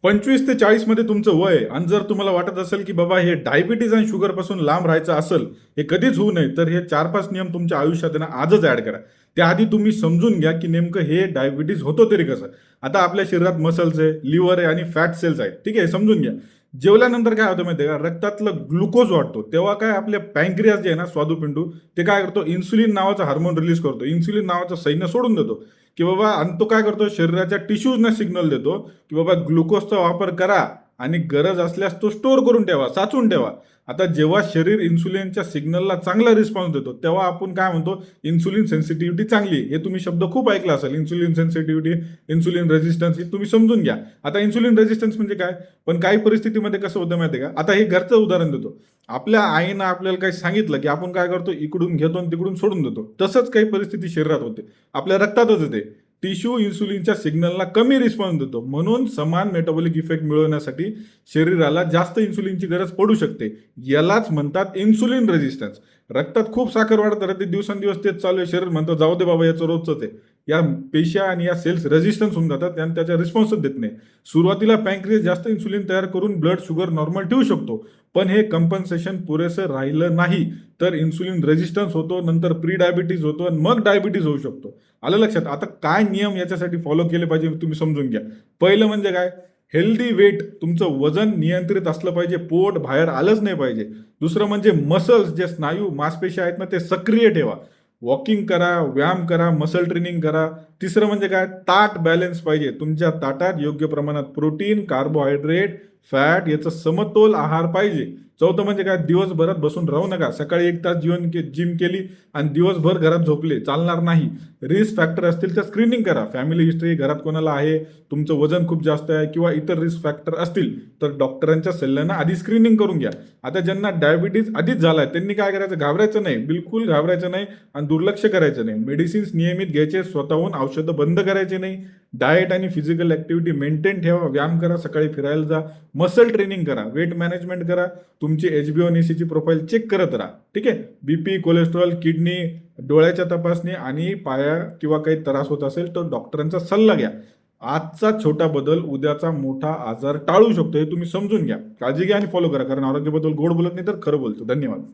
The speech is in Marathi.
25 ते 40 मध्ये तुमचं वय आहे आणि जर तुम्हाला वाटत असेल की बाबा हे डायबिटीज आणि शुगर पासून लांब राहायचं असेल, हे कधीच होऊ नये, तर हे 4-5 नियम तुमच्या आयुष्यात आहे ना आजच ऍड करा. त्याआधी तुम्ही समजून घ्या की नेमकं हे डायबिटीज होतो तरी कसं. आता आपल्या शरीरात मसल्स आहे, लिव्हर आहे आणि फॅट सेल्स आहेत. ठीक आहे, समजून घ्या. जेवल्यानंतर काय होतं माहितीये का, रक्तातलं ग्लुकोज वाढतो, तेव्हा काय आपले पँक्रियास जे आहे ना स्वादुपिंडू, ते काय करतो, इन्सुलिन नावाचा हार्मोन रिलीज करतो, इन्सुलिन नावाचं सैन्य सोडून देतो की बाबा, आणि तो काय करतो शरीराच्या टिश्यूजना सिग्नल देतो की बाबा ग्लुकोजचा वापर करा आणि गरज असल्यास तो स्टोअर करून ठेवा, साचून ठेवा. आता जेव्हा शरीर इन्सुलिनच्या सिग्नलला चांगला रिस्पॉन्स देतो तेव्हा आपण काय म्हणतो, इन्सुलिन सेन्सिटिव्हिटी चांगली. हे तुम्ही शब्द खूप ऐकला असेल, इन्सुलिन सेन्सिटिव्हिटी, इन्सुलिन रेजिस्टन्स, हे तुम्ही समजून घ्या. आता इन्सुलिन रेजिस्टन्स म्हणजे काय, पण काही परिस्थितीमध्ये कसं होतं माहिती आहे का, आता हे घरचं उदाहरण देतो. आपल्या आईनं आपल्याला काही सांगितलं की आपण काय करतो, इकडून घेतो आणि तिकडून सोडून देतो. तसंच काही परिस्थिती शरीरात होते, आपल्या रक्तातच येते. टिश्यू इन्सुलिनच्या सिग्नलला कमी रिस्पॉन्स देतो, म्हणून समान मेटाबॉलिक इफेक्ट मिळवण्यासाठी शरीराला जास्त इन्सुलिनची गरज पडू शकते. यालाच म्हणतात इन्सुलिन रेजिस्टन्स. रक्तात खूप साखर वाढत राहते, दिवसेंदिवस तेच चालू आहे, शरीर म्हणतं जाऊ दे बाबा याचं रोजच आहे. या पेशा आणि या सेल्स रेजिस्टन्स होऊन जातात आणि त्याच्या रिस्पॉन्सच देत नाही. सुरुवातीला पँक्रियास जास्त इन्सुलिन तयार करून ब्लड शुगर नॉर्मल ठेवू शकतो, पण हे कंपन्सेशन पुरेसं राहिलं नाही तर इन्सुलिन रेजिस्टन्स होतो, नंतर प्री डायबिटीज होतो आणि मग डायबिटीज होऊ शकतो. आलं लक्षात. आता काय नियम याच्यासाठी फॉलो केले पाहिजे तुम्ही समजून घ्या. पहिलं म्हणजे काय, हेल्दी वेट, तुमचं वजन नियंत्रित असलं पाहिजे, पोट बाहेर आलंच नाही पाहिजे. दुसरं म्हणजे मसल्स, जे स्नायू मासपेशी आहेत ना, ते सक्रिय ठेवा. वॉकिंग करा, व्यायाम करा, मसल ट्रेनिंग करा. तिसरं म्हणजे काय, ताट बॅलन्स पाहिजे. तुमच्या ताटात योग्य प्रमाणात प्रोटीन, कार्बोहायड्रेट, फॅट याचं समतोल आहार पाहिजे. चौथं म्हणजे काय, दिवसभरात बसून राहू नका. सकाळी 1 तास जिम केली आणि दिवसभर घरात झोपले, चालणार नाही. रिस्क फॅक्टर असतील तर स्क्रीनिंग करा. फॅमिली हिस्ट्री घरात कोणाला आहे, तुमचं वजन खूप जास्त आहे किंवा इतर रिस्क फॅक्टर असतील तर डॉक्टरांच्या सल्ल्यानं आधी स्क्रीनिंग करून घ्या. आता ज्यांना डायबिटीज आधीच झालाय त्यांनी काय करायचं, घाबरायचं नाही, बिलकुल घाबरायचं नाही आणि दुर्लक्ष करायचं नाही. मेडिसिन्स नियमित घ्यायचे, स्वतःहून औषधं बंद करायचे नाही. डाएट आणि फिजिकल ऍक्टिव्हिटी मेंटेन ठेवा. व्यायाम करा, सकाळी फिरायला जा, मसल ट्रेनिंग करा, वेट मॅनेजमेंट करा, तुमची HbA1c ची प्रोफाईल चेक करत राहा. ठीक आहे. बीपी, कोलेस्ट्रॉल, किडनी, डोळ्याच्या तपासणी आणि पाया किंवा काही त्रास होत असेल तर डॉक्टरांचा सल्ला घ्या. आजचा छोटा बदल उद्याचा मोठा आजार टाळू शकतो, हे तुम्ही समजून घ्या. काळजी घ्या आणि फॉलो करा, कारण आरोग्याबद्दल गोड बोलत नाही तर खरं बोलतो. धन्यवाद.